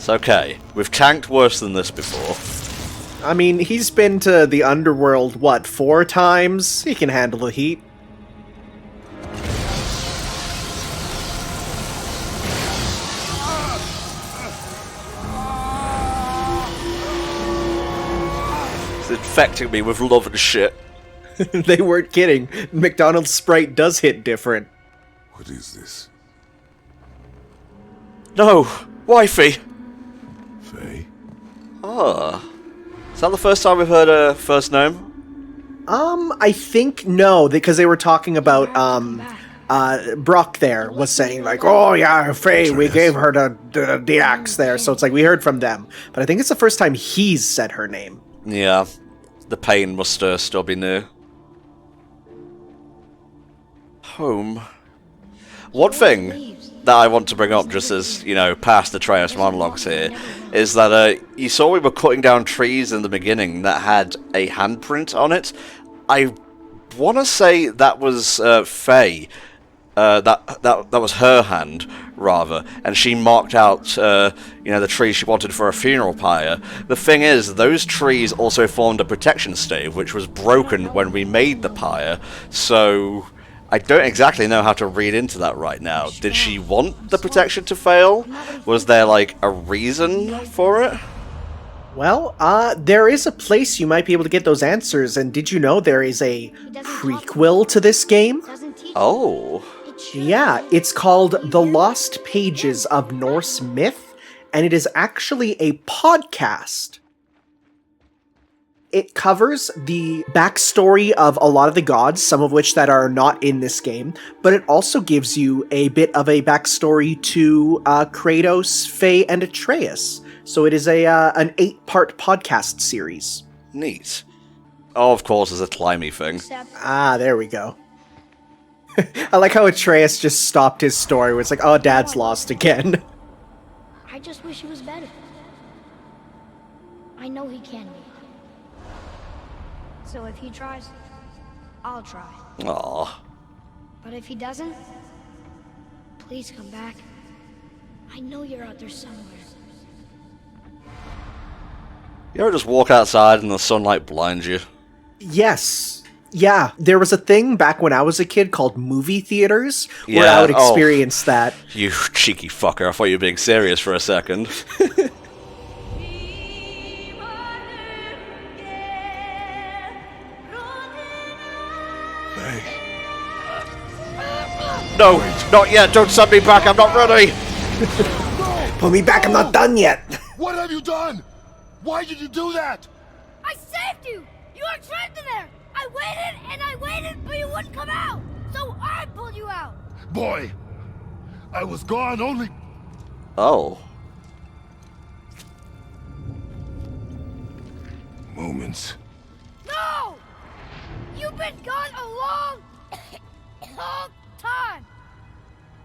So, okay, we've tanked worse than this before. I mean, he's been to the underworld, what, 4 times? He can handle the heat. It's infecting me with love and shit. They weren't kidding. McDonald's Sprite does hit different. What is this? No! Wifey! Faye? Ah. Is that the first time we've heard her first name? I think no, because they were talking about, Brock there was saying, like, oh yeah, Faye, we gave her the axe there, so it's like, we heard from them. But I think it's the first time he's said her name. Yeah. The pain must still be new. Home. One thing that I want to bring up, just as, you know, past the Atreus monologues here, is that you saw we were cutting down trees in the beginning that had a handprint on it. I want to say that was Faye. That was her hand, rather, and she marked out, you know, the tree she wanted for a funeral pyre. The thing is, those trees also formed a protection stave, which was broken when we made the pyre, so I don't exactly know how to read into that right now. Did she want the protection to fail? Was there, like, a reason for it? Well, there is a place you might be able to get those answers, and did you know there is a prequel to this game? Oh. Yeah, it's called The Lost Pages of Norse Myth, and it is actually a podcast. It covers the backstory of a lot of the gods, some of which that are not in this game, but it also gives you a bit of a backstory to Kratos, Faye, and Atreus. So it is an 8-part podcast series. Neat. Oh, of course, it's a climby thing. Ah, there we go. I like how Atreus just stopped his story where it's like, oh, Dad's lost again. I just wish he was better. I know he can be. So if he tries, I'll try. Aww. But if he doesn't, please come back. I know you're out there somewhere. You ever just walk outside and the sunlight blinds you? Yes. Yeah, there was a thing back when I was a kid called movie theaters where I would experience that. You cheeky fucker, I thought you were being serious for a second. No, not yet, don't send me back, I'm not ready! Pull me back, I'm not done yet! What have you done? Why did you do that? I saved you! You were trapped in there! I waited and I waited, but you wouldn't come out! So I pulled you out! Boy, I was gone only... Oh. moments. No! You've been gone a long, long time!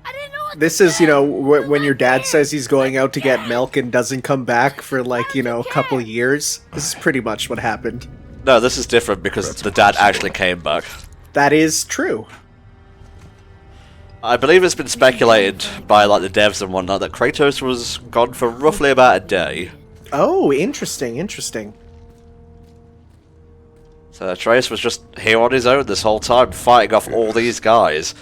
I didn't know what This to is, say. you know, when your dad says he's going out to get milk and doesn't come back for, like, you know, a couple of years. This is pretty much what happened. No, this is different because the dad actually came back. That is true. I believe it's been speculated by, like, the devs and whatnot that Kratos was gone for roughly about a day. Oh, interesting, interesting. So Atreus was just here on his own this whole time, fighting off all these guys.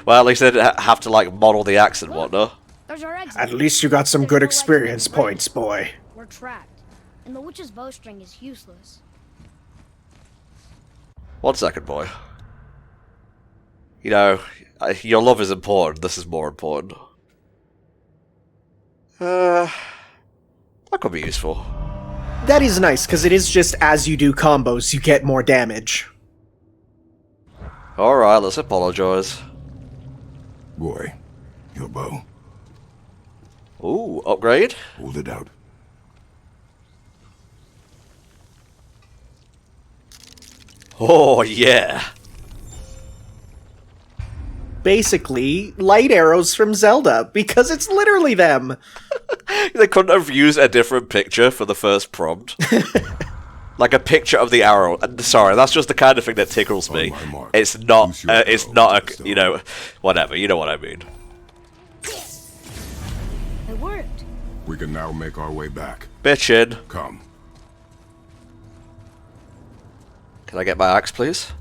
Well, at least they didn't have to, like, model the axe and whatnot. There's our exit. At least you got some good experience points, boy. We're trapped, and the witch's bowstring is useless. 1 second, boy. You know, your love is important, this is more important. That could be useful. That is nice, because it is just as you do combos, you get more damage. Alright, let's apologize. Boy, your bow. Ooh, upgrade? Hold it out. Oh, yeah. Basically, light arrows from Zelda, because it's literally them. They couldn't have used a different picture for the first prompt. Like a picture of the arrow. Sorry, that's just the kind of thing that tickles me. It's not, you know, whatever, you know what I mean. It worked. We can now make our way back. Bitchin'. Come. Can I get my axe, please?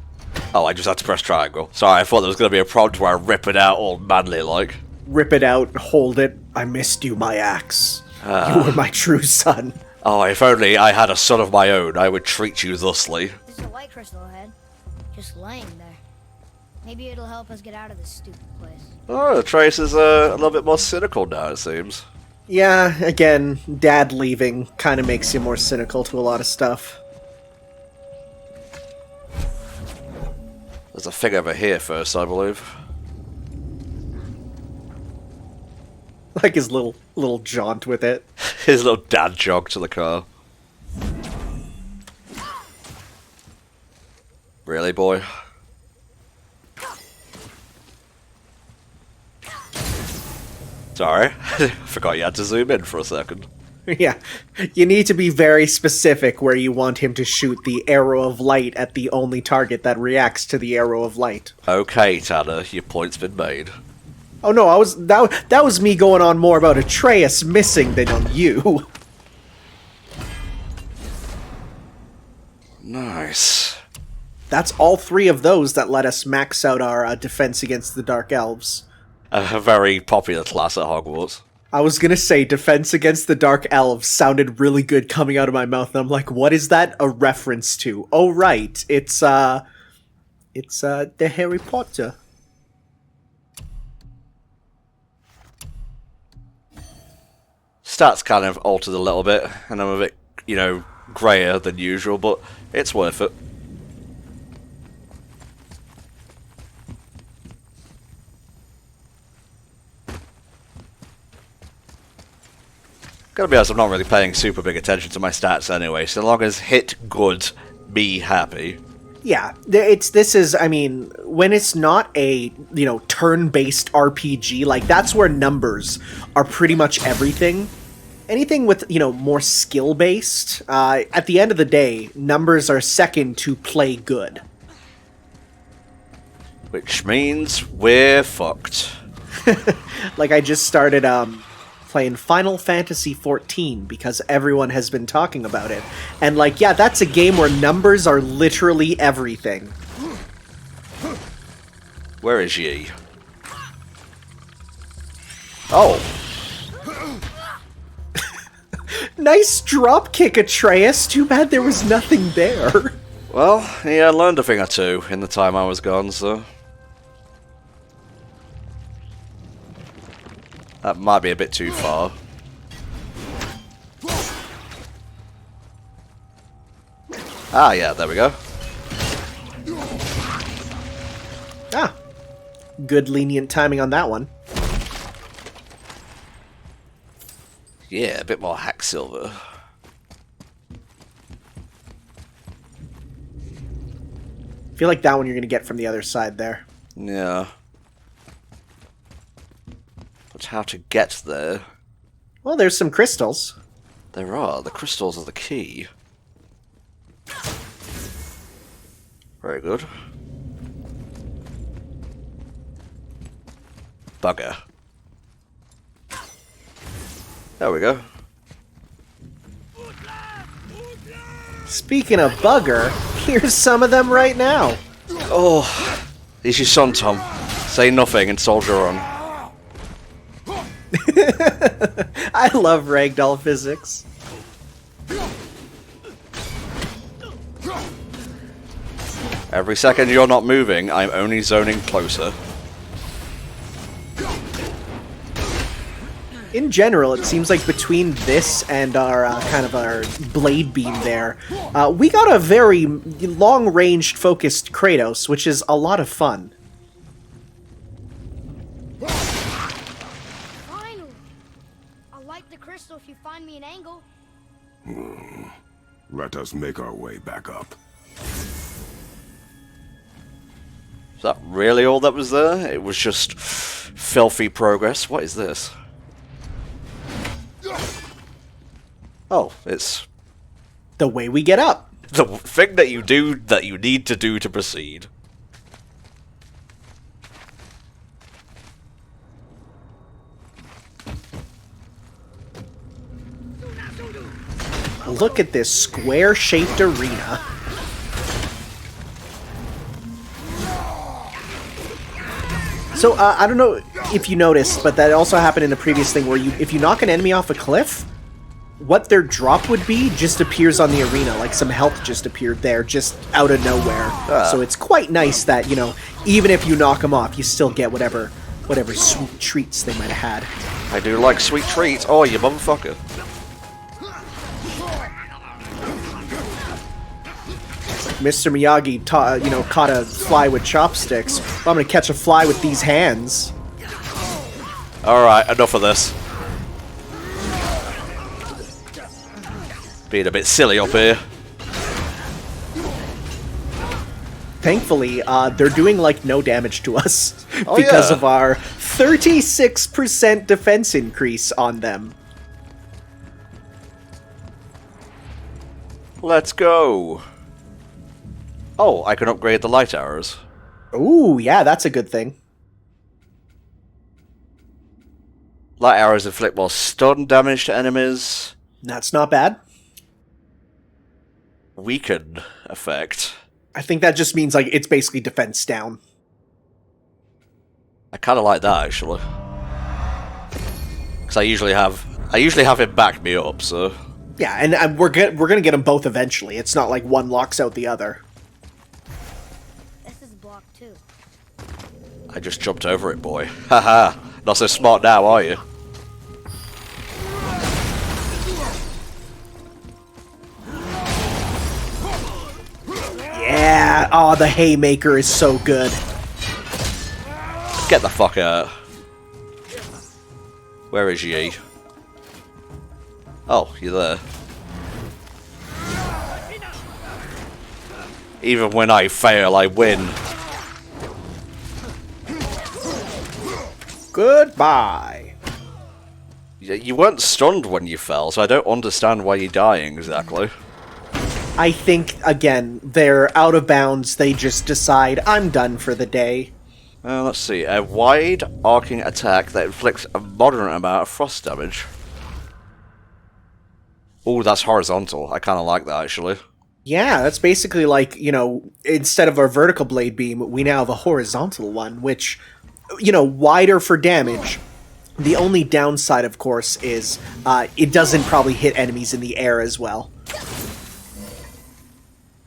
Oh, I just had to press triangle. Sorry, I thought there was going to be a prompt where I rip it out all manly-like. Rip it out, hold it. I missed you, my axe. You were my true son. Oh, if only I had a son of my own, I would treat you thusly. There's a white crystal ahead, just laying there. Maybe it'll help us get out of this stupid place. Oh, Trace is a little bit more cynical now, it seems. Yeah, again, Dad leaving kind of makes you more cynical to a lot of stuff. There's a thing over here first, I believe. Like his little jaunt with it. His little dad jog to the car. Really, boy? Sorry, forgot you had to zoom in for a second. Yeah, you need to be very specific where you want him to shoot the arrow of light at the only target that reacts to the arrow of light. Okay, Tanner, your point's been made. Oh no, that was me going on more about Atreus missing than on you. Nice. That's all 3 of those that let us max out our defense against the Dark Elves. A very popular class at Hogwarts. I was gonna say defense against the Dark Elves sounded really good coming out of my mouth, and I'm like, what is that a reference to? Oh right, it's the Harry Potter. Stats kind of altered a little bit, and I'm a bit, you know, grayer than usual, but it's worth it. Gotta be honest, I'm not really paying super big attention to my stats anyway, so long as hit good, be happy. Yeah, this is, I mean, when it's not a, you know, turn-based RPG, like, that's where numbers are pretty much everything. Anything with, you know, more skill-based, at the end of the day, numbers are second to play good. Which means we're fucked. Like, I just started, playing Final Fantasy XIV because everyone has been talking about it. And, like, yeah, that's a game where numbers are literally everything. Where is ye? Oh! Nice dropkick, Atreus. Too bad there was nothing there. Well, yeah, I learned a thing or two in the time I was gone, so... That might be a bit too far. Ah, yeah, there we go. Ah. Good lenient timing on that one. Yeah, a bit more hack silver. I feel like that one you're going to get from the other side there. Yeah. But how to get there? Well, there's some crystals. There are. The crystals are the key. Very good. Bugger. There we go. Speaking of bugger, here's some of them right now. Oh, he's your son, Tom. Say nothing and soldier on. I love ragdoll physics. Every second you're not moving, I'm only zoning closer. In general, it seems like between this and our kind of our blade beam there, we got a very long-ranged focused Kratos, which is a lot of fun. Finally! I'll light the crystal if you find me an angle. Let us make our way back up. Is that really all that was there? It was just filthy progress. What is this? Oh, it's The way we get up. the thing that you do that you need to do to proceed. Look at this square-shaped arena. So, I don't know if you noticed, but that also happened in a previous thing where if you knock an enemy off a cliff, what their drop would be just appears on the arena, like some health just appeared there, just out of nowhere. So it's quite nice that, you know, even if you knock them off, you still get whatever sweet treats they might have had. I do like sweet treats. Oh, you motherfucker. Mr. Miyagi caught a fly with chopsticks. Well, I'm gonna catch a fly with these hands. Alright, enough of this. Being a bit silly up here. Thankfully, they're doing like no damage to us Oh, because yeah. of our 36% defense increase on them. Let's go. Oh, I can upgrade the light arrows. Ooh, yeah, that's a good thing. Light arrows inflict more stun damage to enemies. That's not bad. Weaken effect. I think that just means like it's basically defense down. I kind of like that actually, because I usually have him back me up. So Yeah, and we're gonna get them both eventually. It's not like one locks out the other. This is block 2. I just jumped over it, boy. Haha, not so smart now, are you? Yeah, oh, the haymaker is so good. Get the fuck out. Where is ye? Oh, you're there. Even when I fail, I win. Goodbye. You weren't stunned when you fell, so I don't understand why you're dying exactly. I think, again, they're out of bounds. They just decide, I'm done for the day. Let's see. A wide arcing attack that inflicts a moderate amount of frost damage. Oh, that's horizontal. I kind of like that, actually. Yeah, that's basically like, you know, instead of our vertical blade beam, we now have a horizontal one, which, you know, wider for damage. The only downside, of course, is it doesn't probably hit enemies in the air as well.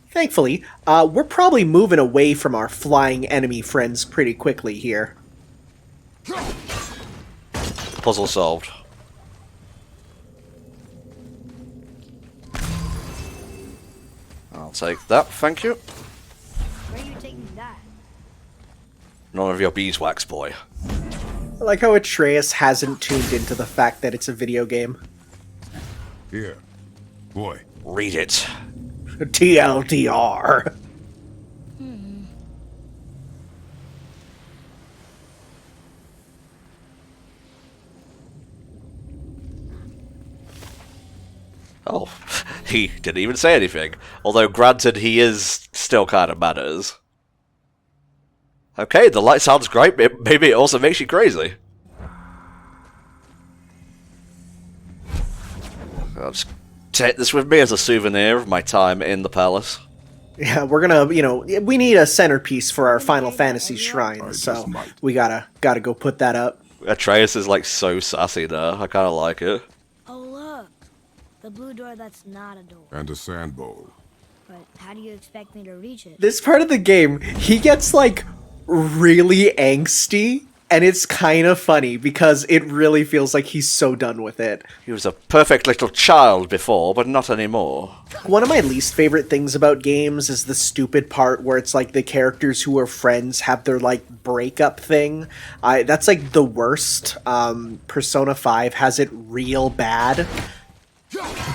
Thankfully, we're probably moving away from our flying enemy friends pretty quickly here. Puzzle solved. I'll take that, thank you. Where are you taking that? None of your beeswax, boy. I like how Atreus hasn't tuned into the fact that it's a video game. Here. Boy. Read it. TLDR. Oh, he didn't even say anything. Although, granted, he is still kind of mad at us. Okay, the light sounds great, maybe it also makes you crazy. I'll just take this with me as a souvenir of my time in the palace. Yeah, we're gonna, you know, we need a centerpiece for our Final Fantasy shrine, so we gotta go put that up. Atreus is like so sassy now, I kinda like it. Oh, look. The blue door that's not a door. And a sand bowl. But how do you expect me to reach it? This part of the game, he gets like really angsty, and it's kind of funny because it really feels like he's so done with it. He was a perfect little child before, but not anymore. One of my least favorite things about games is the stupid part where it's like the characters who are friends have their like breakup thing. That's like the worst. Persona 5 has it real bad.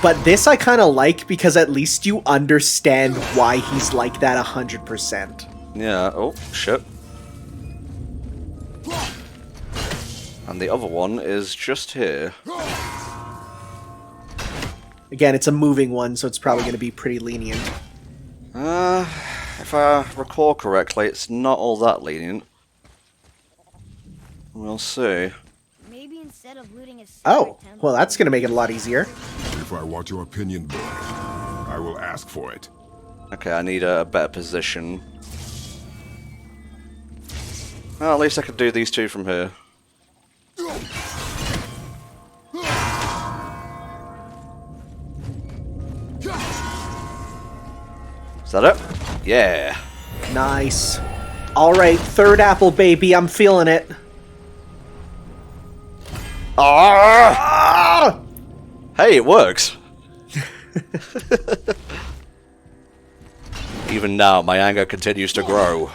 But this I kind of like because at least you understand why he's like that 100%. Yeah, oh, shit. And the other one is just here. Again, it's a moving one, so it's probably going to be pretty lenient. If I recall correctly, it's not all that lenient. We'll see. Maybe instead of looting a Oh, temple, well that's going to make it a lot easier. If If I want your opinion, boy, I will ask for it. Okay, I need a better position. Well, at least I can do these two from here. Is that it? Yeah. Nice. All right, third apple, baby. I'm feeling it. Ah! Hey, it works. Even now, my anger continues to grow.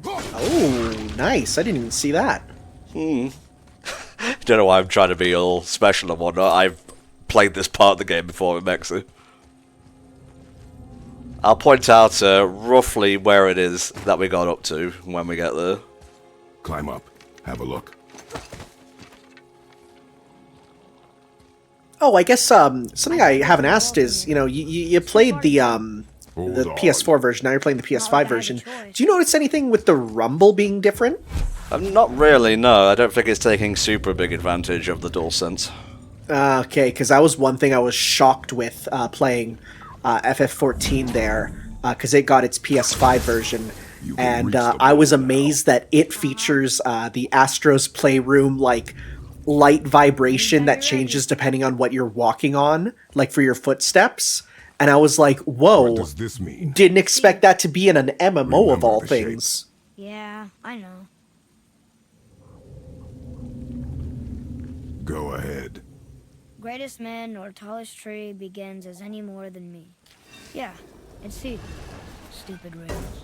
Oh, nice. I didn't even see that. Don't know why I'm trying to be all special and whatnot. I've played this part of the game before in Mexi. I'll point out roughly where it is that we got up to when we get there. Climb up. Have a look. Oh, I guess something I haven't asked is, you played the PS4 version. Now you're playing the PS5 version. Do you notice anything with the rumble being different? Not really, no. I don't think it's taking super big advantage of the DualSense. Okay, because that was one thing I was shocked with playing FF14 there, because it got its PS5 version, and I was amazed that it features the Astro's Playroom, like, light vibration that changes depending on what you're walking on, like for your footsteps. And I was like, whoa, What does this mean? didn't expect that to be in an MMO of Remember all the things. Yeah, I know. Go ahead. Greatest man nor tallest tree begins as any more than me. Yeah, it's he. Stupid riddles.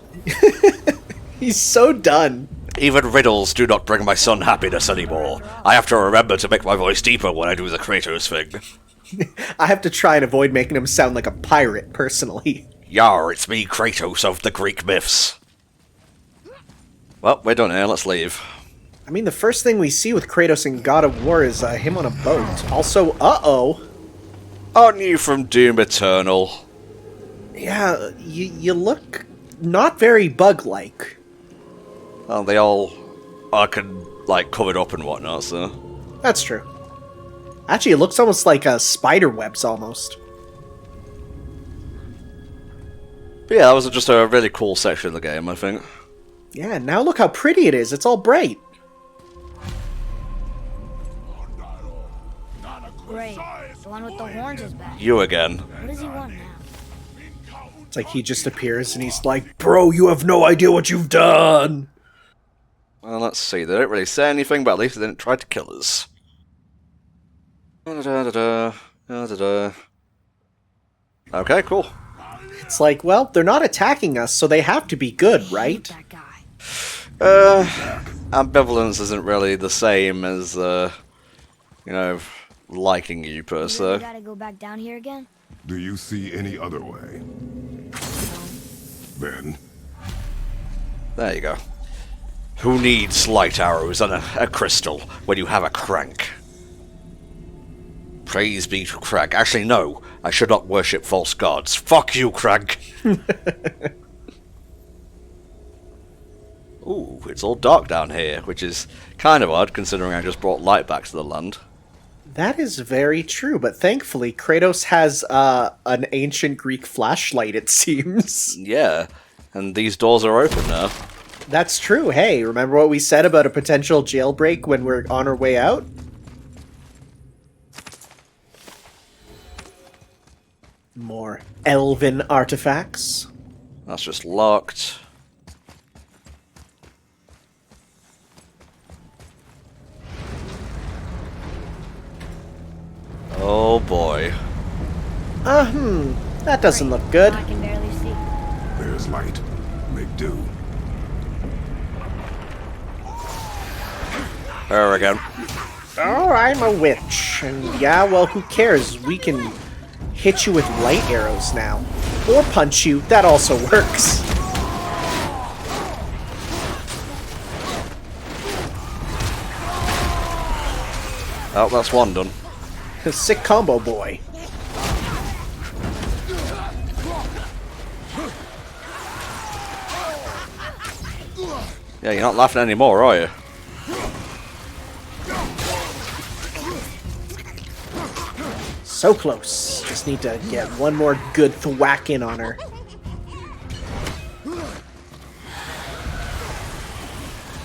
He's so done. Even riddles do not bring my son happiness anymore. I have to remember to make my voice deeper when I do the Kratos thing. I have to try and avoid making him sound like a pirate, personally. Yar, it's me, Kratos of the Greek myths. Well, we're done here, let's leave. I mean, the first thing we see with Kratos in God of War is him on a boat. Also, uh-oh. Aren't you from Doom Eternal? Yeah, you look not very bug-like. Well, they all are covered up and whatnot, so... That's true. Actually, it looks almost like spider webs, almost. But yeah, that was just a really cool section of the game, I think. Yeah, now look how pretty it is. It's all bright. Great. The one with the horns is back. You again. What does he want now? It's like he just appears and he's like, bro, you have no idea what you've done. Well, let's see. They don't really say anything, but at least they didn't try to kill us. Okay, cool. It's like, well, they're not attacking us, so they have to be good, right? That guy. Ambivalence isn't really the same as, liking you per You se. really gotta go back down here again? Do you see any other way? Then, There you go. Who needs light arrows and a crystal when you have a crank? Praise be to Crank. Actually, no. I should not worship false gods. Fuck you, Crank! Ooh, it's all dark down here, which is kind of odd considering I just brought light back to the land. That is very true, but thankfully Kratos has an ancient Greek flashlight, it seems. Yeah, and these doors are open now. That's true. Hey, remember what we said about a potential jailbreak when we're on our way out? More elven artifacts. That's just locked. Oh boy. That doesn't look good. I can barely see. there's light. Make do. There again. Oh, I'm a witch. And yeah, well, who cares? We can hit you with light arrows now. Or punch you. That also works. Oh, that's one done. Sick combo, boy. Yeah, you're not laughing anymore, are you? So close. Just need to get one more good thwack in on her.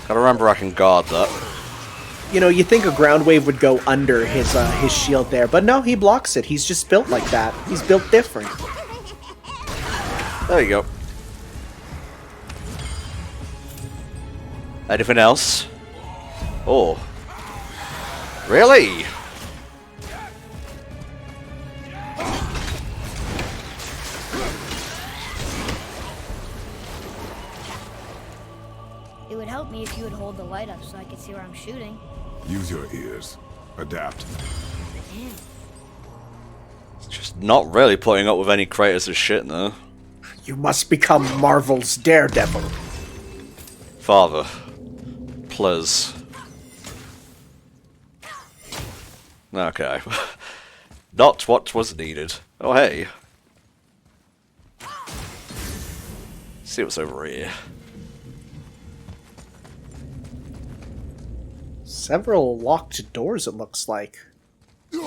Gotta remember I can guard that. You know, you think a ground wave would go under his shield there, but no, he blocks it. He's just built like that. He's built different. There you go. Anything else? Oh. Really? It would help me if you would hold the light up so I could see where I'm shooting. Use your ears. Adapt. Damn. Just not really putting up with any Kratos' shit, though. You must become Marvel's Daredevil. Father. Please. Okay. Not what was needed. Oh, hey. See what's over here. Several locked doors, it looks like. I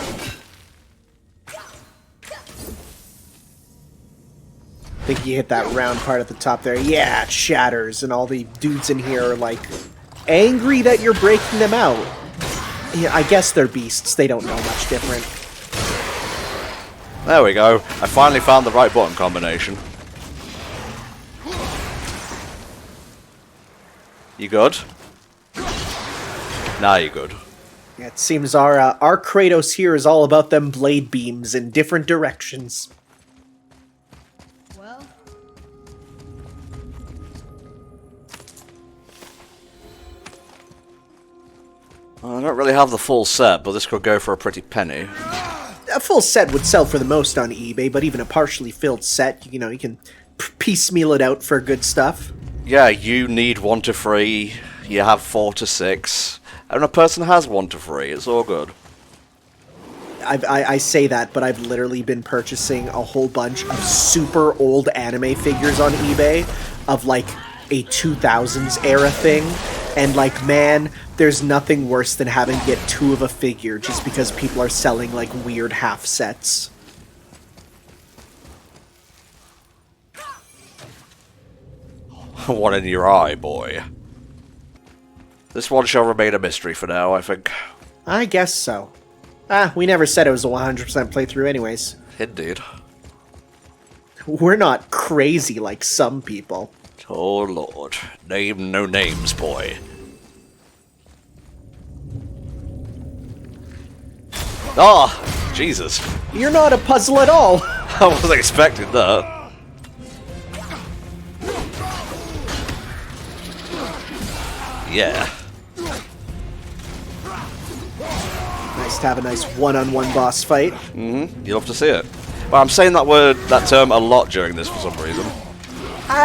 think you hit that round part at the top there. Yeah, it shatters, and all the dudes in here are, like, angry that you're breaking them out. Yeah, I guess they're beasts. They don't know much different. There we go. I finally found the right button combination. You good? Now you're good. Yeah, it seems our Kratos here is all about them blade beams in different directions. Well, I don't really have the full set, but this could go for a pretty penny. A full set would sell for the most on eBay, but even a partially filled set, you know, you can piecemeal it out for good stuff. Yeah, you need 1 to 3, you have 4 to 6, and a person has 1 to 3, it's all good. I say that, but I've literally been purchasing a whole bunch of super old anime figures on eBay of like a 2000s era thing, and like, man, there's nothing worse than having to get 2 of a figure just because people are selling like weird half sets. One in your eye, boy. This one shall remain a mystery for now, I think. I guess so. Ah, we never said it was a 100% playthrough anyways. Indeed. We're not crazy like some people. Oh lord. Name no names, boy. Ah! Jesus. You're not a puzzle at all! I wasn't expecting that. Yeah. Nice to have a nice one-on-one boss fight. Mm-hmm. You'll have to see it. Well, I'm saying that term a lot during this for some reason.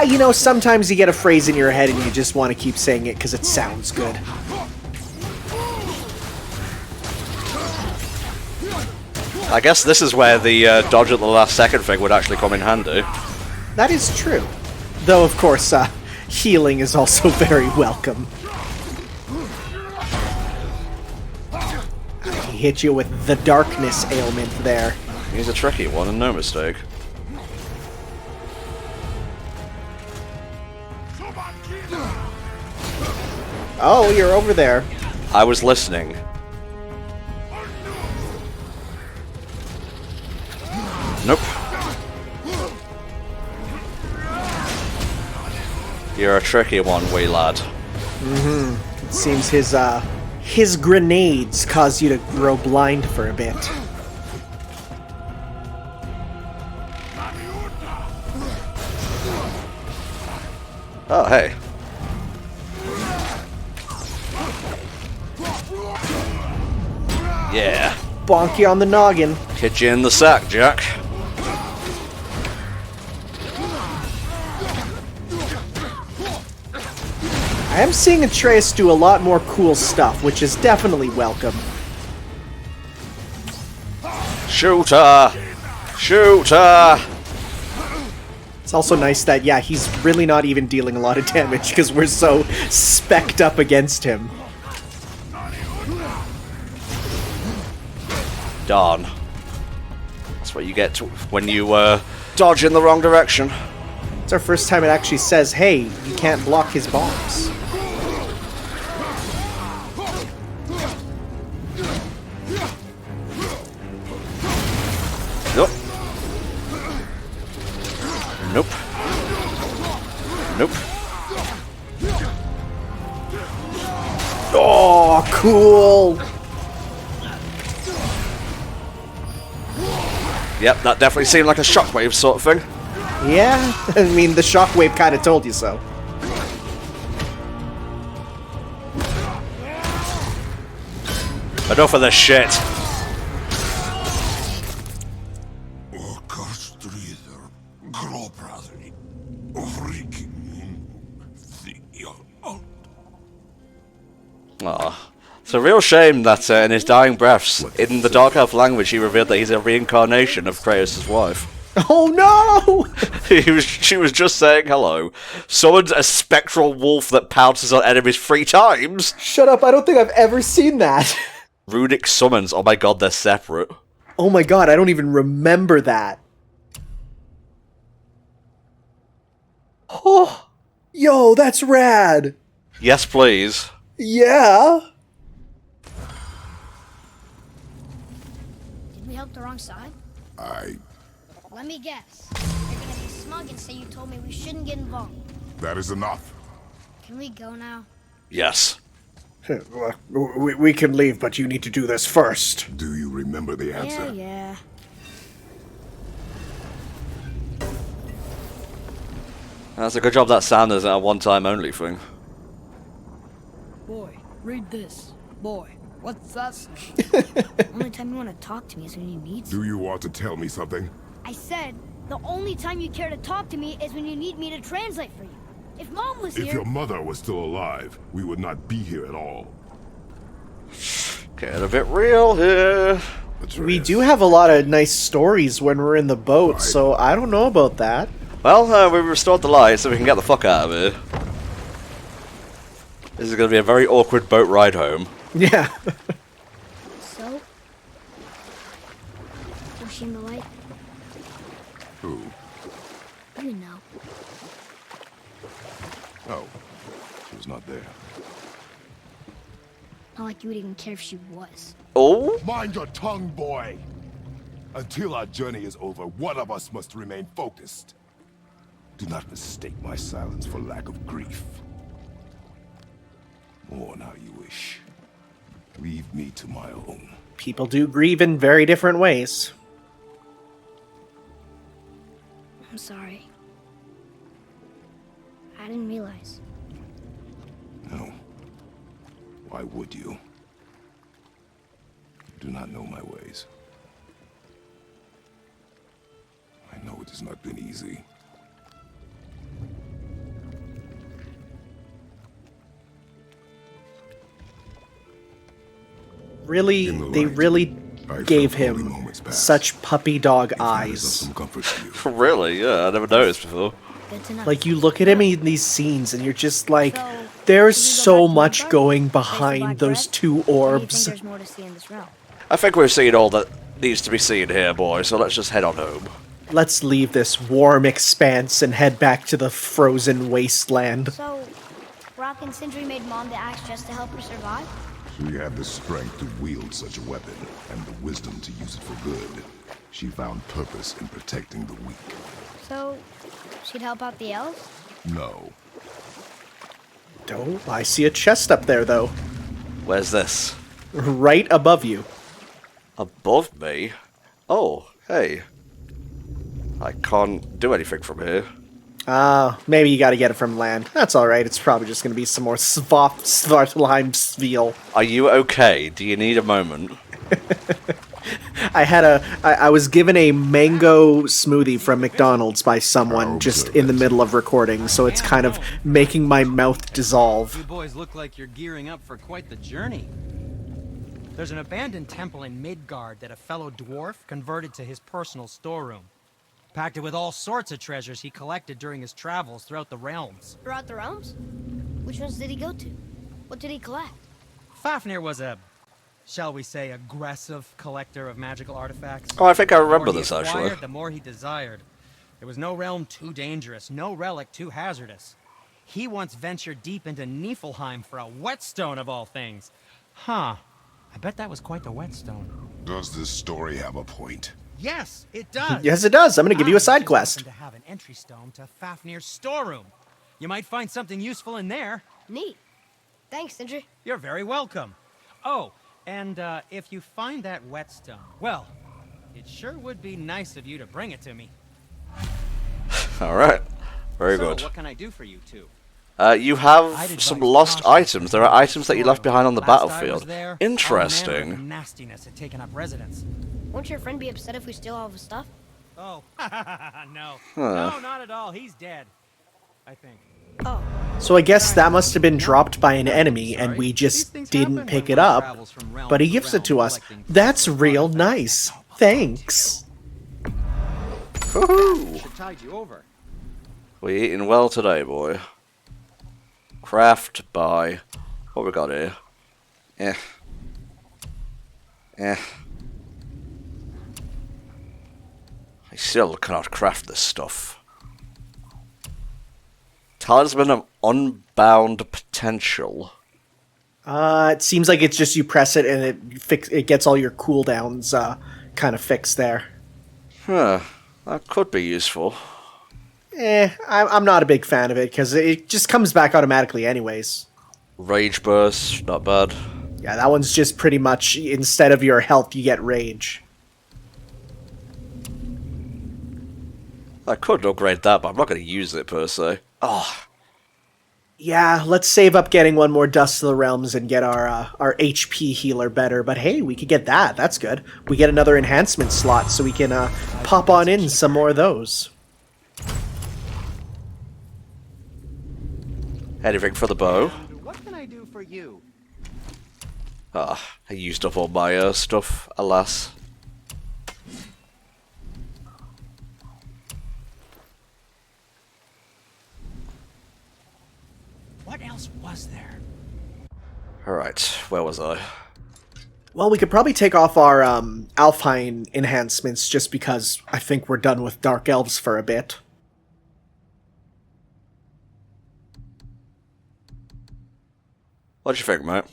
You know, sometimes you get a phrase in your head and you just want to keep saying it because it sounds good. I guess this is where the dodge at the last second thing would actually come in handy. That is true. Though, of course, healing is also very welcome. He hit you with the darkness ailment there. He's a tricky one, and no mistake. Oh, you're over there. I was listening. Nope. You're a tricky one, wee lad. Mm-hmm. It seems his grenades cause you to grow blind for a bit. Oh, hey. Yeah. Bonk you on the noggin. Hit you in the sack, Jack. I am seeing Atreus do a lot more cool stuff, which is definitely welcome. Shoot her! Shoot her! It's also nice that, yeah, he's really not even dealing a lot of damage because we're so specced up against him. Darn. That's what you get when you dodge in the wrong direction. It's our first time it actually says, hey, you can't block his bombs. Nope. Nope. Nope. Oh, cool! Yep, that definitely seemed like a shockwave sort of thing. Yeah, I mean, the shockwave kind of told you so. Enough of this shit. Aw. It's a real shame that in his dying breaths, in the Dark Elf language, he revealed that he's a reincarnation of Kratos' wife. Oh no! She was just saying hello. Summoned a spectral wolf that pounces on enemies 3 times. Shut up, I don't think I've ever seen that. Runic summons, oh my god, they're separate. Oh my god, I don't even remember that. Oh, yo, that's rad. Yes, please. Yeah. Did we help the wrong side? That Let me guess. You're gonna be smug and say you told me we shouldn't get involved. is enough. Can we go now? Yes. We can leave, but you need to do this first. Do you remember the answer? Yeah. That's a good job that sound isn't a one-time only thing. Boy, read this. Boy, what's that say? Only time you want to talk to me is when you need Do you want to tell me something? I said, the only time you care to talk to me is when you need me to translate for you. If Mom was If here... your mother was still alive, we would not be here at all. Getting a bit real here. We do have a lot of nice stories when we're in the boat, Right. so I don't know about that. Well, we restored the light so we can get the fuck out of here. This is going to be a very awkward boat ride home. Yeah. So? Was she in the light? Who? You know. Oh, she was not there. Not like you would even care if she was. Oh? Mind your tongue, boy! Until our journey is over, one of us must remain focused. Do not mistake my silence for lack of grief. Mourn how you wish. Leave me to my own. People do grieve in very different ways. I'm sorry. I didn't realize. No. Why would you? You do not know my ways. I know it has not been easy. Really, In the they light, really I gave felt holy him moments pass. such puppy dog If that is of eyes. some comfort to you. Really? Yeah, I never noticed before. Good to know. Like, you look at him in these scenes and you're just like, So, there's should we so go back to much Midgard? going Place the behind black those bread? two Or do you orbs. think there's more to see in this realm? I think we've seen all that needs to be seen here, boy, so let's just head on home. Let's leave this warm expanse and head back to the frozen wasteland. So, Rock and Sindri made Mom the axe just to help her survive? She had the strength to wield such a weapon, and the wisdom to use it for good. She found purpose in protecting the weak. So, she'd help out the elves? No. Oh, I see a chest up there, though. Where's this? Right above you. Above me? Oh, hey. I can't do anything from here. Maybe you gotta get it from land. That's alright, it's probably just gonna be some more Svartalheim Spiel. Are you okay? Do you need a moment? I was given a mango smoothie from McDonald's by someone just in the middle of recording, so it's kind of making my mouth dissolve. You boys look like you're gearing up for quite the journey. There's an abandoned temple in Midgard that a fellow dwarf converted to his personal storeroom. Packed it with all sorts of treasures he collected during his travels throughout the realms. Throughout the realms? Which ones did he go to? What did he collect? Fafnir was a shall we say, aggressive collector of magical artifacts. Oh, I think I The more remember he this, acquired, actually. the more he desired. There was no realm too dangerous, no relic too hazardous. He once ventured deep into Niflheim for a whetstone of all things. Huh. I bet that was quite the whetstone. Does this story have a point? Yes, it does. Yes, it does. I'm going to give you a I side just quest. happen to have an entry stone to Fafnir's storeroom. You might find something useful in there. Neat. Thanks, Sindri. You're very welcome. Oh, and if you find that whetstone, well, it sure would be nice of you to bring it to me. Alright. Very So, good. what can I do for you two? You have some lost items. There are items that you left behind on the Last I was battlefield. there, all manner of Interesting. nastiness had taken up residence. Won't your friend be upset if we steal all of his stuff? Oh, no. No, not at all. He's dead. I think. Oh, So I guess that must have been dropped by an enemy and we just didn't pick it up, but he gives it to us. That's real nice. Thanks. Woohoo! Should tide you over. We eating well today, boy. Craft by... What we got here? Eh. I still cannot craft this stuff. Talisman of Unbound Potential. It seems like it's just you press it and it gets all your cooldowns kind of fixed there. Huh. That could be useful. I'm not a big fan of it because it just comes back automatically anyways. Rage Burst, not bad. Yeah, that one's just pretty much instead of your health, you get rage. I could upgrade that, but I'm not going to use it per se. Oh, Yeah, let's save up getting one more Dust of the Realms and get our HP healer better. But hey, we could get that. That's good. We get another enhancement slot, so we can pop on in some more of those. anything for the bow? What can I do for you? Ah, I used up all my stuff, alas. What else was there? Alright, where was I? Well, we could probably take off our Alpine enhancements just because I think we're done with Dark Elves for a bit. What do you think, mate?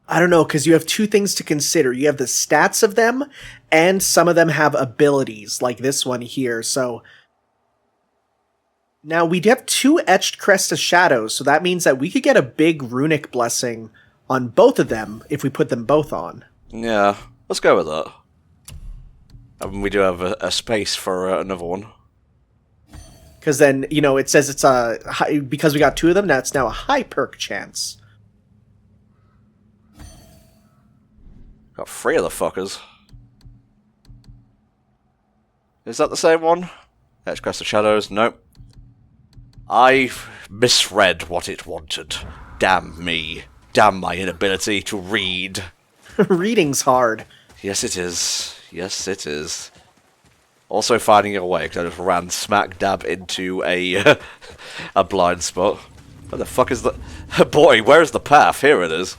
I don't know, because you have two things to consider. You have the stats of them, and some of them have abilities, like this one here, so... Now, we have two Etched Crest of Shadows, so that means that we could get a big Runic Blessing on both of them if we put them both on. Yeah, let's go with that. And we do have a space for another one. Because then, you know, it says it's a... Because we got two of them, that's now a high perk chance. Got three of the fuckers. Is that the same one? Etched Crest of Shadows? Nope. I misread what it wanted. Damn me. Damn my inability to read. Reading's hard. Yes, it is. Yes, it is. Also finding your way, because I just ran smack dab into a a blind spot. Where the fuck is the... Boy, where's the path? Here it is.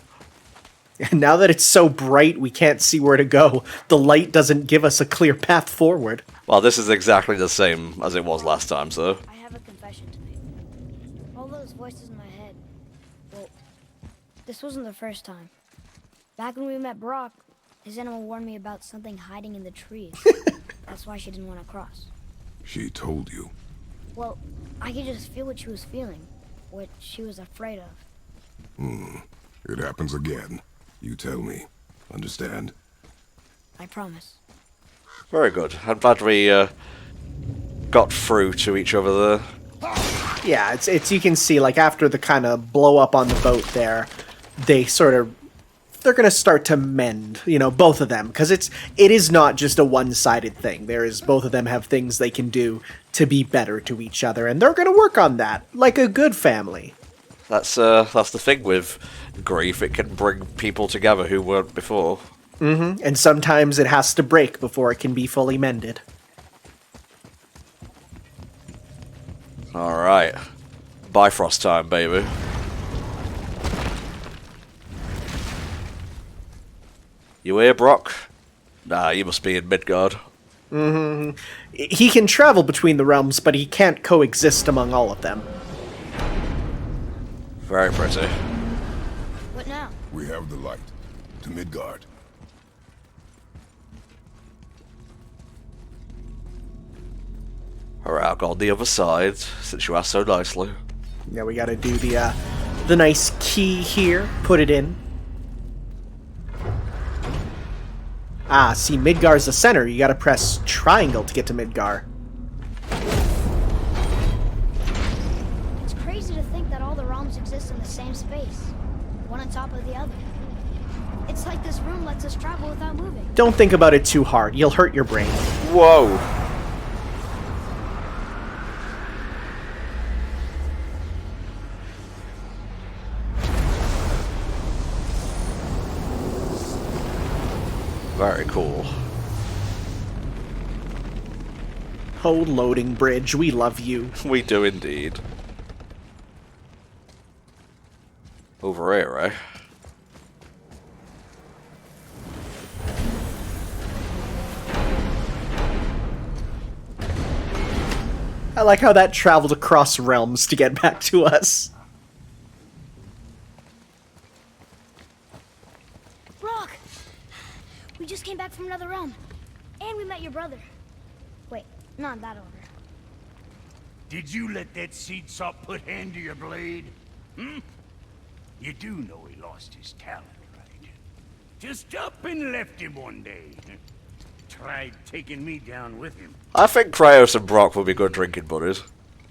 And now that it's so bright, we can't see where to go. The light doesn't give us a clear path forward. Well, this is exactly the same as it was last time, so... I have a confession to make. All those voices in my head. Well, this wasn't the first time. Back when we met Brock, his animal warned me about something hiding in the trees. That's why she didn't want to cross. She told you. Well, I could just feel what she was feeling. What she was afraid of. It happens again. You tell me. Understand? I promise. Very good. I'm glad we got through to each other there. Yeah, it's you can see, like, after the kind of blow up on the boat there, they're going to start to mend, you know, both of them, because it is not just a one-sided thing. Both of them have things they can do to be better to each other, and they're going to work on that, like a good family. That's the thing with grief. It can bring people together who weren't before. And sometimes it has to break before it can be fully mended. Alright. Bifrost time, baby. You hear, Brock? Nah, you must be in Midgard. He can travel between the realms, but he can't coexist among all of them. Very pretty. What now? We have the light. To Midgard. Alright, I'll go on the other side, since you asked so nicely. Yeah, we gotta do the nice key here. Put it in. Ah, see, Midgar's the center. You gotta press triangle to get to Midgar. It's crazy to think that all the realms exist in the same space, one on top of the other. It's like this room lets us travel without moving. Don't think about it too hard. You'll hurt your brain. Whoa! Very cool. Oh, loading bridge, we love you. We do indeed. Over here, eh? I like how that traveled across realms to get back to us. Brock! We just came back from another realm. And we met your brother. Wait, not in that order. Did you let that seed sop put hand to your blade? Hmm? You do know he lost his talent, right? Just up and left him one day. Tried taking me down with him. I think Kratos and Brock would be good drinking buddies.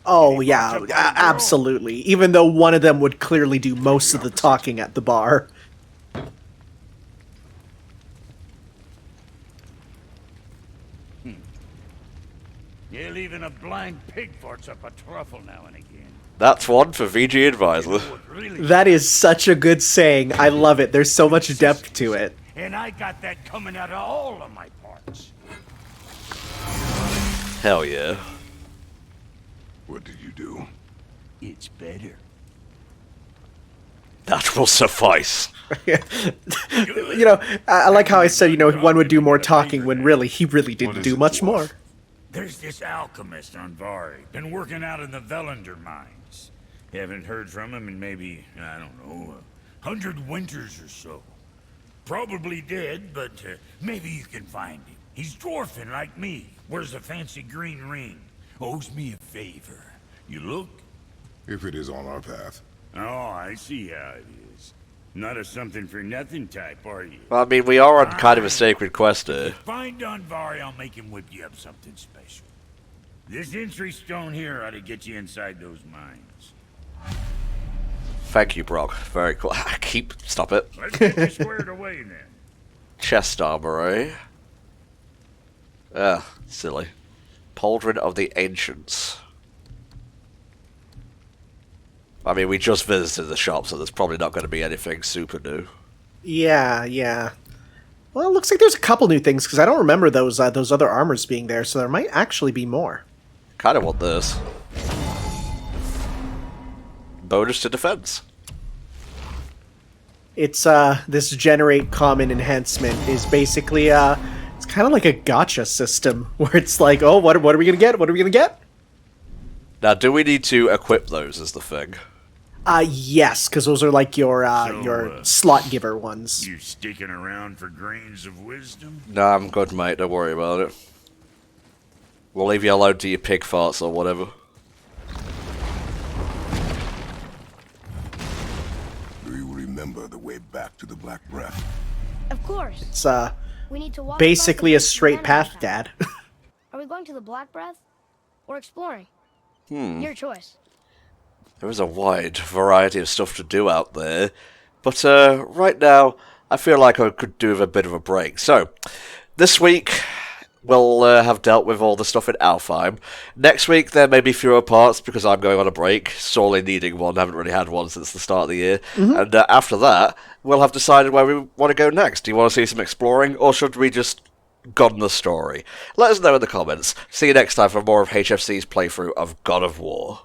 Oh, yeah, absolutely. Even though one of them would clearly do most of the talking at the bar. Yeah, even a blind pig farts up a truffle now and again. That's one for VG Advisor. That is such a good saying. I love it. There's so much depth to it. And I got that coming out of all of my parts. Hell yeah. What did you do? It's better. That will suffice. You know, I like how I said, you know, one would do more talking when really, he really didn't do much more. There's this alchemist on Vari. Been working out in the Velander mines. Haven't heard from him in maybe, I don't know, 100 winters or so. Probably dead, but maybe you can find him. He's dwarfing like me. Wears a fancy green ring. Owes me a favor. You look? If it is on our path. Oh, I see how it is. Not a something-for-nothing type, are you? Well, I mean, we are on kind of a sacred quest here. Find Donvari, I'll make him whip you up something special. This entry stone here ought to get you inside those mines. Thank you, Brock. Very cool. Stop it. Let's get you squared away then. Chest armor, eh? Ah, silly. Pauldron of the Ancients. I mean, we just visited the shop, so there's probably not going to be anything super new. Yeah, yeah. Well, it looks like there's a couple new things, because I don't remember those other armors being there, so there might actually be more. Kind of want this. Bonus to defense. It's, this generate common enhancement is basically, it's kind of like a gacha system, where it's like, oh, what are we gonna get? What are we gonna get? Now, do we need to equip those as the thing? Yes, because those are like your slot giver ones. You sticking around for grains of wisdom? Nah, I'm good, mate. Don't worry about it. We'll leave you alone to your pig farts or whatever. Do you remember the way back to the Black Breath? Of course. It's, We need to walk basically a across the straight bridge path, to Dad. Are we going to the Black Breath? Or exploring? Your choice. There is a wide variety of stuff to do out there, but right now I feel like I could do with a bit of a break. So, this week we'll have dealt with all the stuff in Alfheim. Next week there may be fewer parts because I'm going on a break, sorely needing one. Haven't really had one since the start of the year. And after that, we'll have decided where we want to go next. Do you want to see some exploring, or should we just God the story? Let us know in the comments. See you next time for more of HFC's playthrough of God of War.